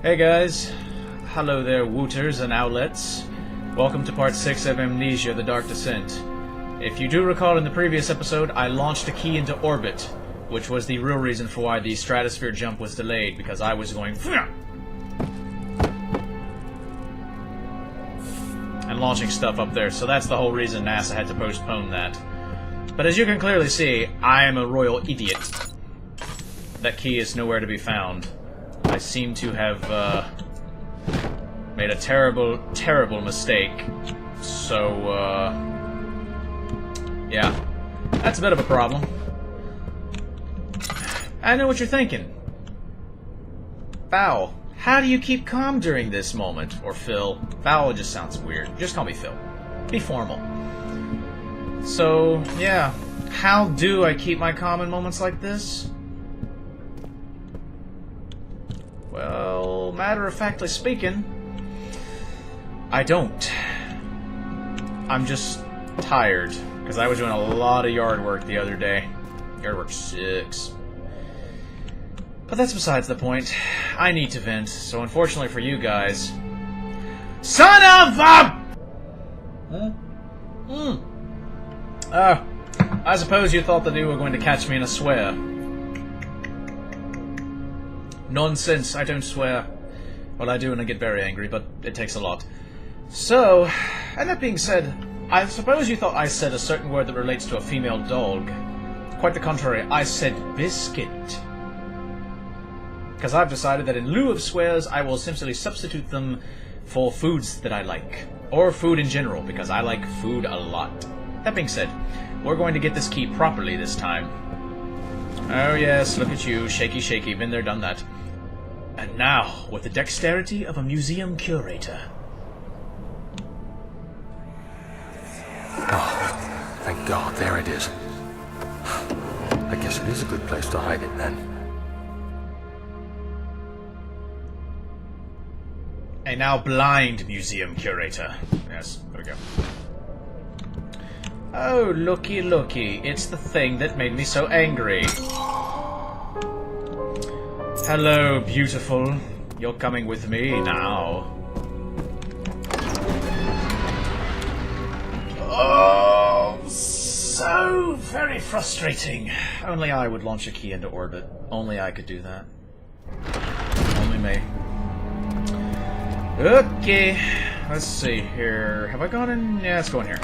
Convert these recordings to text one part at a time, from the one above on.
Hey guys, hello there wooters and outlets. Welcome to part 6 of Amnesia, The Dark Descent. If you do recall in the previous episode, I launched a key into orbit, which was the real reason for why the stratosphere jump was delayed, because I was going and launching stuff up there, so that's the whole reason NASA had to postpone that. But as you can clearly see, I am a royal idiot. That key is nowhere to be found. I seem to have made a terrible, terrible mistake. So, yeah. That's a bit of a problem. I know what you're thinking. Val, how do you keep calm during this moment? Or Phil. Val just sounds weird. Just call me Phil. Be formal. So, yeah. How do I keep my calm in moments like this? Well, matter-of-factly speaking, I don't. I'm just tired, because I was doing a lot of yard work the other day. Yard work sucks. But that's besides the point. I need to vent, so unfortunately for you guys... Son of a... I suppose you thought that you were going to catch me in a swear. Nonsense, I don't swear. Well, I do and I get very angry, but it takes a lot. So, and that being said, I suppose you thought I said a certain word that relates to a female dog. Quite the contrary, I said biscuit. Because I've decided that in lieu of swears, I will simply substitute them for foods that I like. Or food in general, because I like food a lot. That being said, we're going to get this key properly this time. Oh yes, look at you, shaky shaky, been there, done that. And now, with the dexterity of a museum curator. Oh, thank God, there it is. I guess it is a good place to hide it then. A now blind museum curator. Yes, there we go. Oh, looky looky, it's the thing that made me so angry. Hello, beautiful. You're coming with me now. Oh, so very frustrating. Only I would launch a key into orbit. Only I could do that. Only me. Okay, let's see here. Have I gone in? Yeah, let's go in here.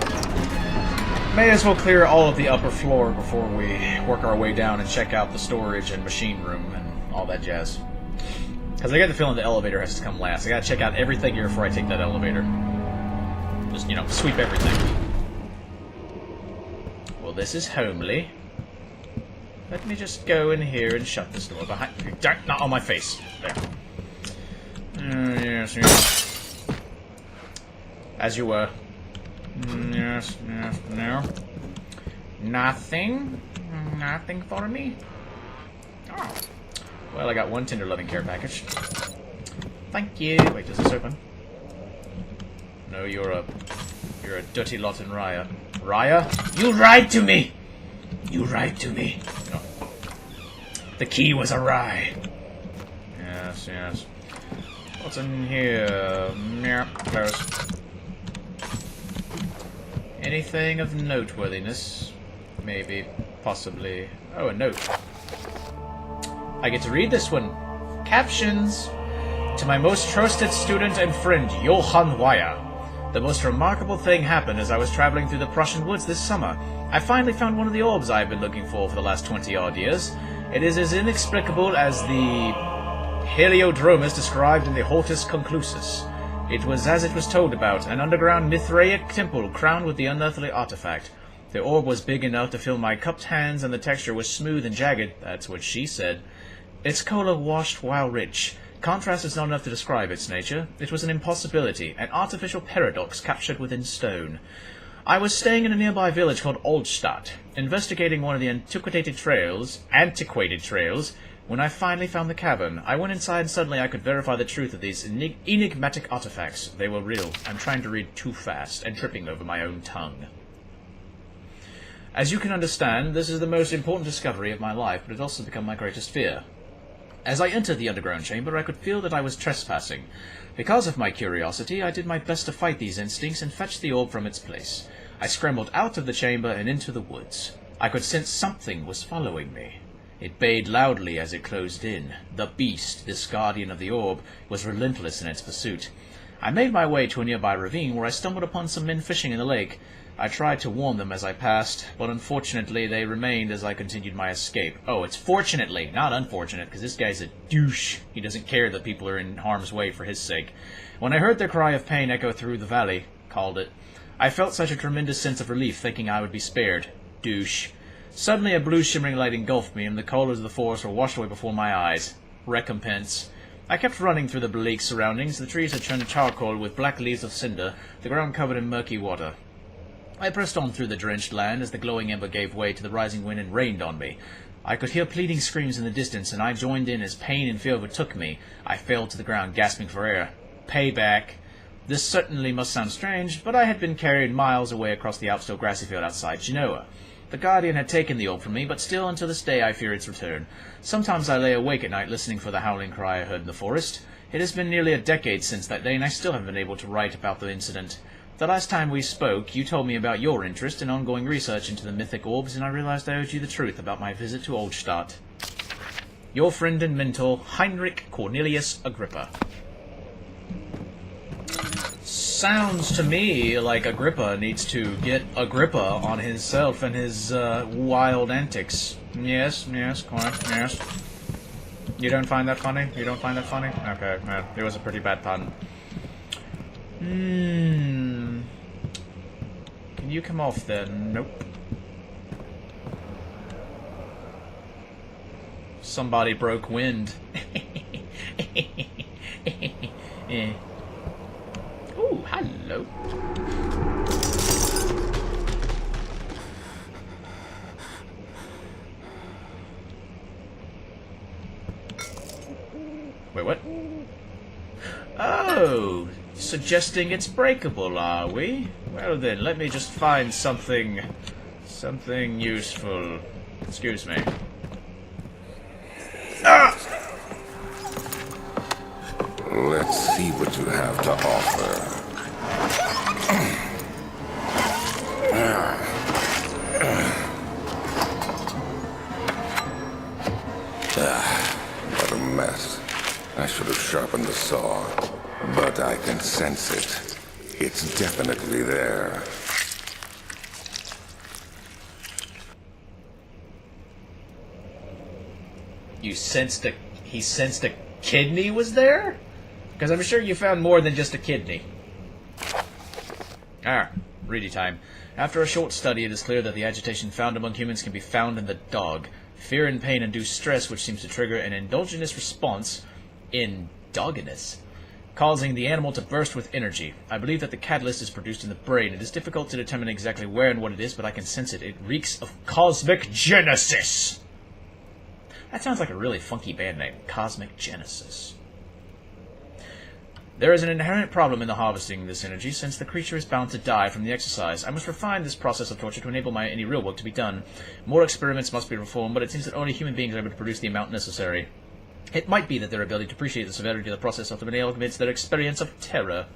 May as well clear all of the upper floor before we work our way down and check out the storage and machine room and all that jazz. Because I get the feeling the elevator has to come last. I gotta check out everything here before I take that elevator. Just, you know, sweep everything. Well, this is homely. Let me just go in here and shut this door behind me. Not on my face. There. Yes, yes. As you were. Yes, yes, no. Nothing? Nothing for me? Oh. Well, I got one tenderlovingcare package. Thank you. Wait, does this open? No, you're a dirty rotten Raya. Raya? You lied to me! You lied to me. No. The key was a rye. Yes, yes. What's in here? Yeah, close. Anything of noteworthiness? Maybe, possibly. Oh, a note. I get to read this one. Captions. To my most trusted student and friend, Johann Weyer. The most remarkable thing happened as I was traveling through the Prussian woods this summer. I finally found one of the orbs I've been looking for the last 20-odd years. It is as inexplicable as the Heliodromus described in the Hortus Conclusus. It was as it was told about, an underground Mithraic temple crowned with the unearthly artifact. The orb was big enough to fill my cupped hands, and the texture was smooth and jagged. That's what she said. Its color washed while rich. Contrast is not enough to describe its nature. It was an impossibility, an artificial paradox captured within stone. I was staying in a nearby village called Oldstadt, investigating one of the antiquated trails, when I finally found the cavern. I went inside and suddenly I could verify the truth of these enigmatic artifacts. They were real. I'm trying to read too fast and tripping over my own tongue. As you can understand, this is the most important discovery of my life, but it's also become my greatest fear. As I entered the underground chamber, I could feel that I was trespassing. Because of my curiosity, I did my best to fight these instincts and fetch the orb from its place. I scrambled out of the chamber and into the woods. I could sense something was following me. It bayed loudly as it closed in. The beast, this guardian of the orb, was relentless in its pursuit. I made my way to a nearby ravine where I stumbled upon some men fishing in the lake. I tried to warn them as I passed, but unfortunately they remained as I continued my escape. Oh, it's fortunately, not unfortunate, because this guy's a douche. He doesn't care that people are in harm's way for his sake. When I heard their cry of pain echo through the valley, called it, I felt such a tremendous sense of relief thinking I would be spared. Douche. Suddenly a blue shimmering light engulfed me, and the colors of the forest were washed away before my eyes. Recompense. I kept running through the bleak surroundings. The trees had turned to charcoal with black leaves of cinder, the ground covered in murky water. I pressed on through the drenched land as the glowing ember gave way to the rising wind and rained on me. I could hear pleading screams in the distance, and I joined in as pain and fear overtook me. I fell to the ground, gasping for air. Payback. This certainly must sound strange, but I had been carried miles away across the outstill grassy field outside Genoa. The Guardian had taken the orb from me, but still until this day I fear its return. Sometimes I lay awake at night listening for the howling cry I heard in the forest. It has been nearly a decade since that day, and I still haven't been able to write about the incident. The last time we spoke, you told me about your interest in ongoing research into the mythic orbs, and I realized I owed you the truth about my visit to Oldstadt. Your friend and mentor, Heinrich Cornelius Agrippa. Sounds to me like Agrippa needs to get Agrippa on himself and his wild antics. Yes, quite, yes. You don't find that funny? You don't find that funny? Okay, it was a pretty bad pun. Can you come off then? Nope. Somebody broke wind. Ooh, hello. Wait, what? Oh, suggesting it's breakable, are we? Well then, let me just find something useful. Excuse me. Ah! Let's see what you have to offer. What a mess. I should have sharpened the saw, but I can sense it. It's definitely there. You sensed he sensed a kidney was there? Because I'm sure you found more than just a kidney. Ready time. After a short study, it is clear that the agitation found among humans can be found in the dog. Fear and pain induce stress, which seems to trigger an endogenous response, endogenous, causing the animal to burst with energy. I believe that the catalyst is produced in the brain. It is difficult to determine exactly where and what it is, but I can sense it. It reeks of cosmic genesis. That sounds like a really funky band name, Cosmic Genesis. There is an inherent problem in the harvesting this energy, since the creature is bound to die from the exercise. I must refine this process of torture to enable any real work to be done. More experiments must be performed, but it seems that only human beings are able to produce the amount necessary. It might be that their ability to appreciate the severity of the process ultimately augments their experience of terror.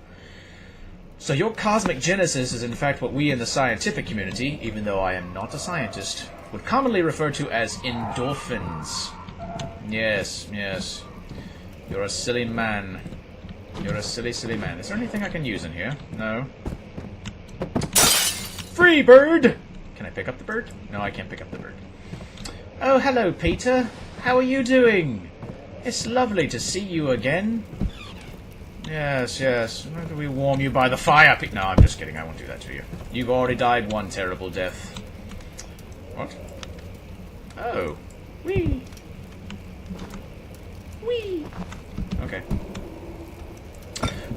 So your Cosmic Genesis is in fact what we in the scientific community, even though I am not a scientist, would commonly refer to as endorphins. Yes. You're a silly man. You're a silly, silly man. Is there anything I can use in here? No. Free bird! Can I pick up the bird? No, I can't pick up the bird. Oh, hello, Peter. How are you doing? It's lovely to see you again. Yes. Why do we warm you by the fire? No, I'm just kidding. I won't do that to you. You've already died one terrible death. What? Oh. Whee! Okay.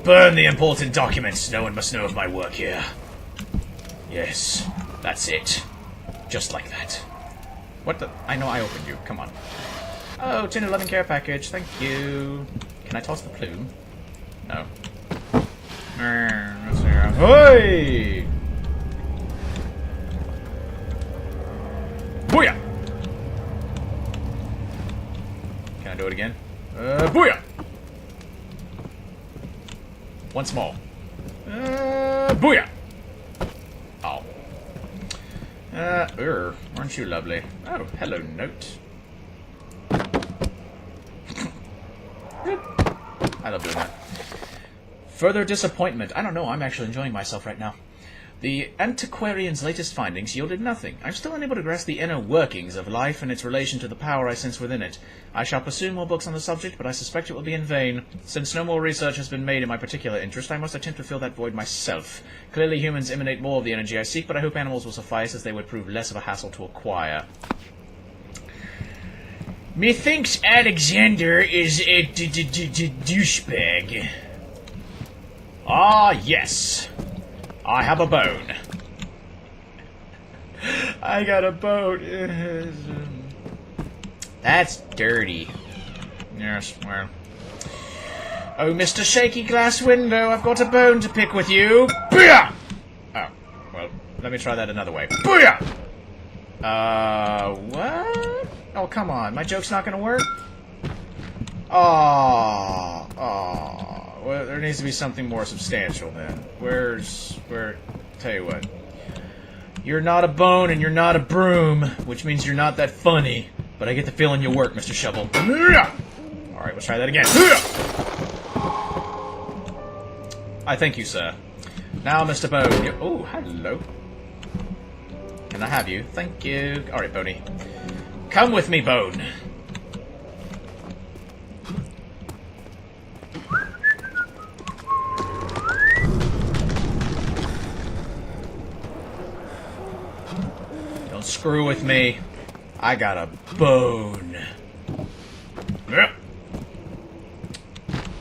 Burn the important documents. No one must know of my work here. Yes, that's it. Just like that. What the? I know I opened you. Come on. Oh, tenderlovingcare package. Thank you. Can I toss the plume? No. Let's see. Hey! Booyah! Can I do it again? Once more. Booyah! Oh. Aren't you lovely? Oh, hello, note. I love doing that. Further disappointment. I don't know, I'm actually enjoying myself right now. The antiquarian's latest findings yielded nothing. I'm still unable to grasp the inner workings of life and its relation to the power I sense within it. I shall pursue more books on the subject, but I suspect it will be in vain. Since no more research has been made in my particular interest, I must attempt to fill that void myself. Clearly humans emanate more of the energy I seek, but I hope animals will suffice, as they would prove less of a hassle to acquire. Methinks Alexander is a douchebag. Ah, yes. I have a bone. I got a bone. That's dirty. Yes, well. Oh, Mr. Shaky Glass Window, I've got a bone to pick with you. Booyah! Oh, well, let me try that another way. Booyah! What? Oh, come on. My joke's not gonna work? Oh. Well, there needs to be something more substantial then. Tell you what. You're not a bone and you're not a broom, which means you're not that funny. But I get the feeling you'll work, Mr. Shovel. Alright, we'll try that again. I thank you, sir. Now, Mr. Bone. Oh, hello. Can I have you? Thank you. Alright, Boney. Come with me, Bone. Don't screw with me. I got a bone.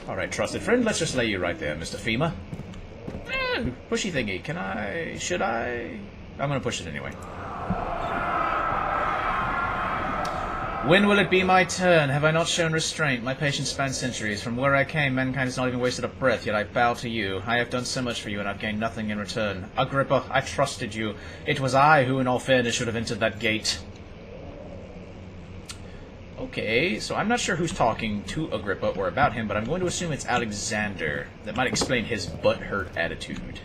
Alright, trusted friend, let's just lay you right there, Mr. FEMA. Pushy thingy. Should I? I'm gonna push it anyway. When will it be my turn? Have I not shown restraint? My patience spans centuries. From where I came, mankind has not even wasted a breath, yet I bow to you. I have done so much for you, and I've gained nothing in return. Agrippa, I trusted you. It was I who, in all fairness, should have entered that gate. Okay, so I'm not sure who's talking to Agrippa or about him, but I'm going to assume it's Alexander. That might explain his butthurt attitude.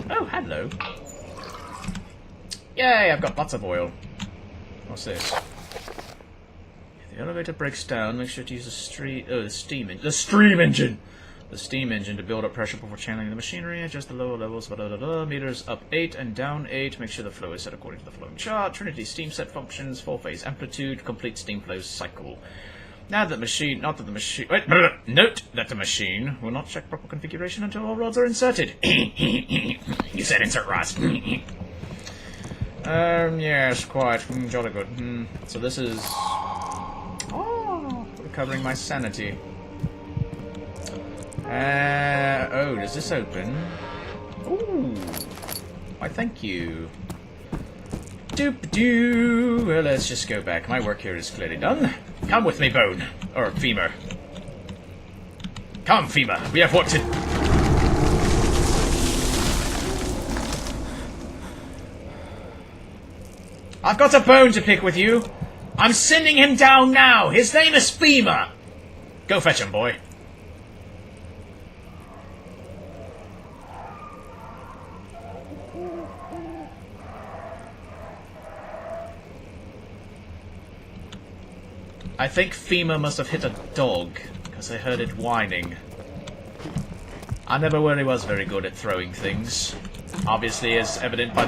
Oh, hello. Yay, I've got lots of oil. What's this? If the elevator breaks down, make sure to use the steam engine to build up pressure before channeling the machinery. Adjust the lower levels. Meters up 8 and down 8. Make sure the flow is set according to the flowing chart. Trinity steam set functions. 4-phase amplitude. Complete steam flow cycle. Note that the machine will not check proper configuration until all rods are inserted. You said insert rods. Yes, quite. Jolly good. So this is... Oh, recovering my sanity. Oh, does this open? Ooh. Why, thank you. Doop-doo. Well, let's just go back. My work here is clearly done. Come with me, Bone. Or Femur. Come, Femur. We have work to... I've got a bone to pick with you. I'm sending him down now. His name is Femur. Go fetch him, boy. I think Femur must have hit a dog, because I heard it whining. I never really was very good at throwing things. Obviously, as evident by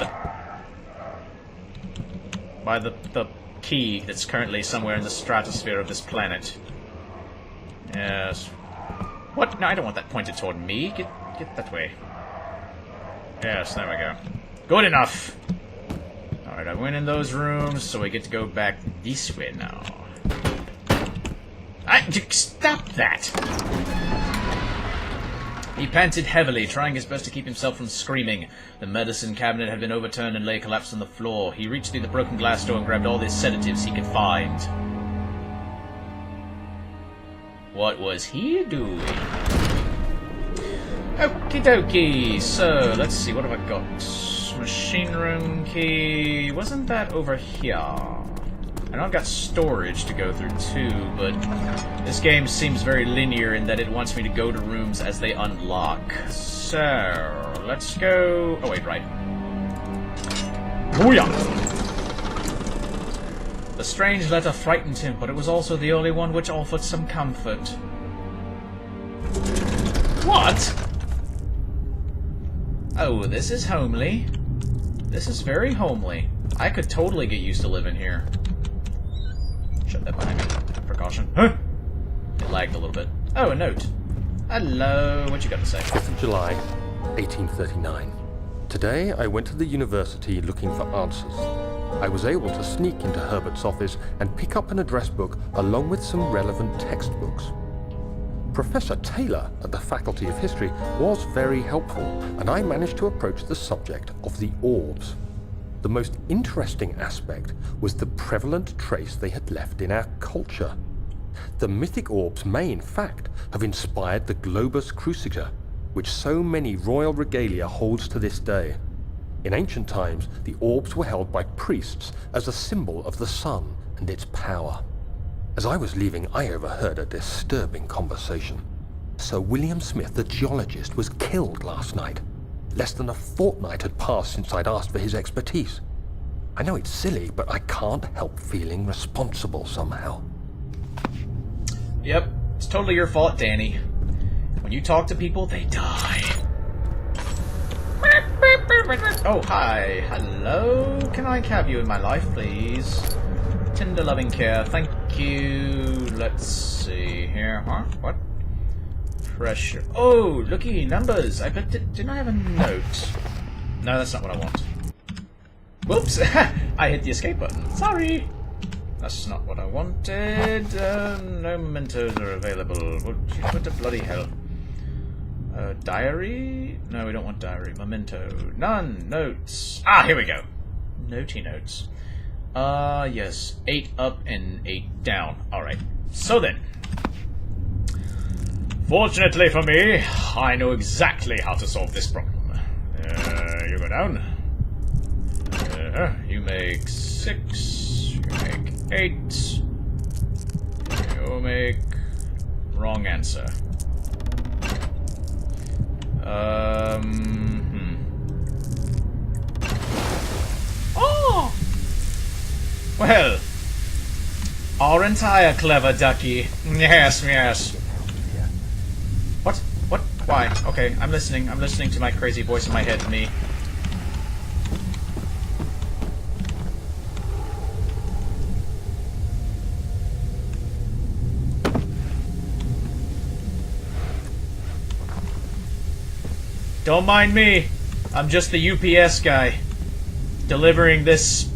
the key that's currently somewhere in the stratosphere of this planet. Yes. What? No, I don't want that pointed toward me. Get that way. Yes, there we go. Good enough! Alright, I went in those rooms, so we get to go back this way now. Stop that! He panted heavily, trying his best to keep himself from screaming. The medicine cabinet had been overturned and lay collapsed on the floor. He reached through the broken glass door and grabbed all the sedatives he could find. What was he doing? Okie dokie. So, let's see, what have I got? Machine room key. Wasn't that over here? I know I've got storage to go through too, but this game seems very linear in that it wants me to go to rooms as they unlock. So, let's go... Oh wait, right. Booyah! The strange letter frightened him, but it was also the only one which offered some comfort. What? Oh, this is homely. This is very homely. I could totally get used to living here. Shut that behind me. Precaution. Huh? It lagged a little bit. Oh, a note. Hello. What you got to say? 5th of July, 1839. Today, I went to the university looking for answers. I was able to sneak into Herbert's office and pick up an address book along with some relevant textbooks. Professor Taylor at the Faculty of History was very helpful, and I managed to approach the subject of the orbs. The most interesting aspect was the prevalent trace they had left in our culture. The mythic orbs may, in fact, have inspired the globus cruciger, which so many royal regalia holds to this day. In ancient times, the orbs were held by priests as a symbol of the sun and its power. As I was leaving, I overheard a disturbing conversation. Sir William Smith, the geologist, was killed last night. Less than a fortnight had passed since I'd asked for his expertise. I know it's silly, but I can't help feeling responsible somehow. Yep, it's totally your fault, Danny. When you talk to people, they die. Oh, hi. Hello. Can I have you in my life, please? Tenderlovingcare, thank you. Let's see here. Huh? What? Pressure. Oh, looky, numbers. I bet... Didn't I have a note? No, that's not what I want. Whoops! I hit the escape button. Sorry! That's not what I wanted. No mementos are available. What the bloody hell? Diary? No, we don't want diary. Memento. None. Notes. Ah, here we go. Notey notes. Yes. 8 up and 8 down. Alright. So then. Fortunately for me, I know exactly how to solve this problem. You go down. You make 6. You make 8. You make... Wrong answer. Oh! Well, aren't I a clever ducky? Yes, yes. What? What? Why? Okay, I'm listening. I'm listening to my crazy voice in my head, me. Don't mind me. I'm just the UPS guy. Delivering this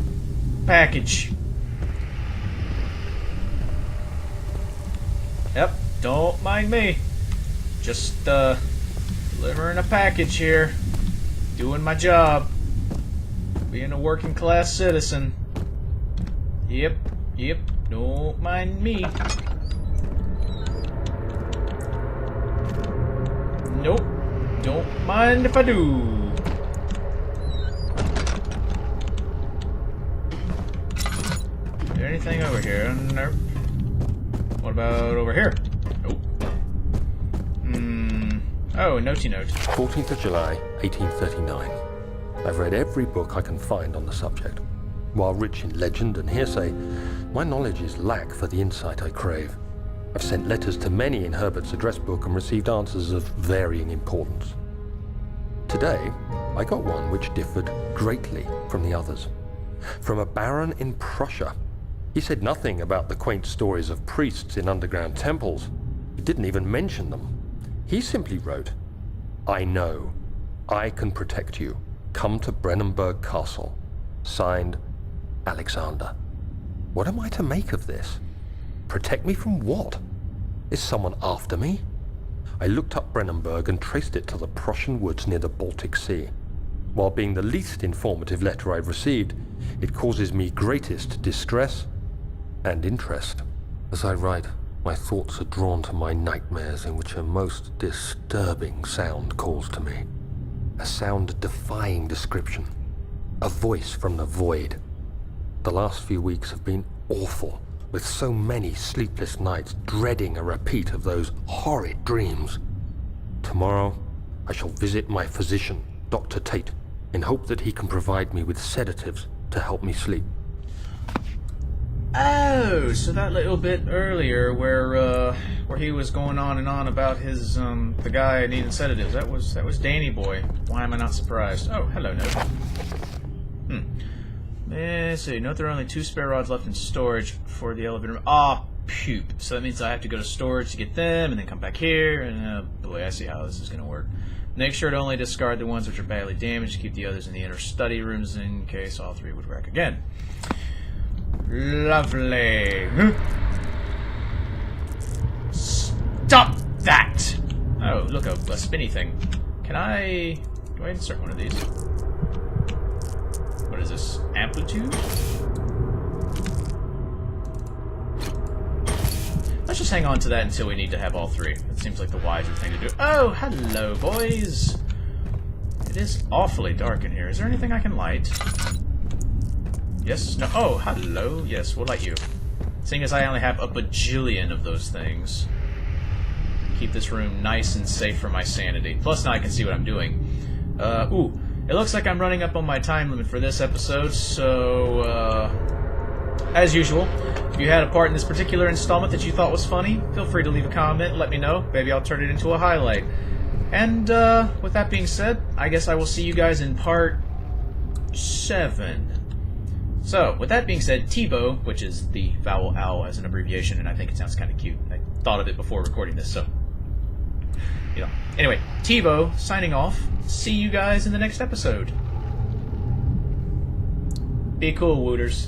package. Yep, don't mind me. Just, delivering a package here. Doing my job. Being a working class citizen. Yep, don't mind me. Nope. Don't mind if I do. Is there anything over here? Nope. What about over here? Nope. Oh, notey note. 14th of July, 1839. I've read every book I can find on the subject. While rich in legend and hearsay, my knowledge is lack for the insight I crave. I've sent letters to many in Herbert's address book and received answers of varying importance. Today, I got one which differed greatly from the others. From a baron in Prussia. He said nothing about the quaint stories of priests in underground temples. He didn't even mention them. He simply wrote, "I know. I can protect you. Come to Brennenburg Castle. Signed, Alexander." What am I to make of this? Protect me from what? Is someone after me? I looked up Brennenburg and traced it to the Prussian woods near the Baltic Sea. While being the least informative letter I've received, it causes me greatest distress and interest. As I write, my thoughts are drawn to my nightmares in which a most disturbing sound calls to me. A sound defying description. A voice from the void. The last few weeks have been awful, with so many sleepless nights dreading a repeat of those horrid dreams. Tomorrow, I shall visit my physician, Dr. Tate, in hope that he can provide me with sedatives to help me sleep. Oh, so that little bit earlier where he was going on and on about his the guy needing sedatives. That was Danny Boy. Why am I not surprised? Oh, hello, note. Let's see. Note there are only 2 spare rods left in storage for the elevator room. Ah, poop. So that means I have to go to storage to get them and then come back here. And oh boy, I see how this is going to work. Make sure to only discard the ones which are badly damaged. Keep the others in the inner study rooms in case all 3 would wreck again. Lovely. Stop that! Oh, look, a spinny thing. Do I insert one of these? What is this? Amplitude? Let's just hang on to that until we need to have all 3. That seems like the wiser thing to do. Oh, hello, boys! It is awfully dark in here. Is there anything I can light? Yes? No? Oh, hello. Yes, we'll light you. Seeing as I only have a bajillion of those things. Keep this room nice and safe for my sanity. Plus, now I can see what I'm doing. Ooh. It looks like I'm running up on my time limit for this episode, so, as usual, if you had a part in this particular installment that you thought was funny, feel free to leave a comment, let me know. Maybe I'll turn it into a highlight. And, with that being said, I guess I will see you guys in part 7. So, with that being said, TiVo, which is the vowel owl as an abbreviation, and I think it sounds kind of cute. I thought of it before recording this, so, you know. Anyway, TiVo, signing off. See you guys in the next episode. Be cool, Wooters.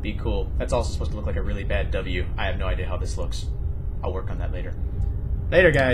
Be cool. That's also supposed to look like a really bad W. I have no idea how this looks. I'll work on that later. Later, guys.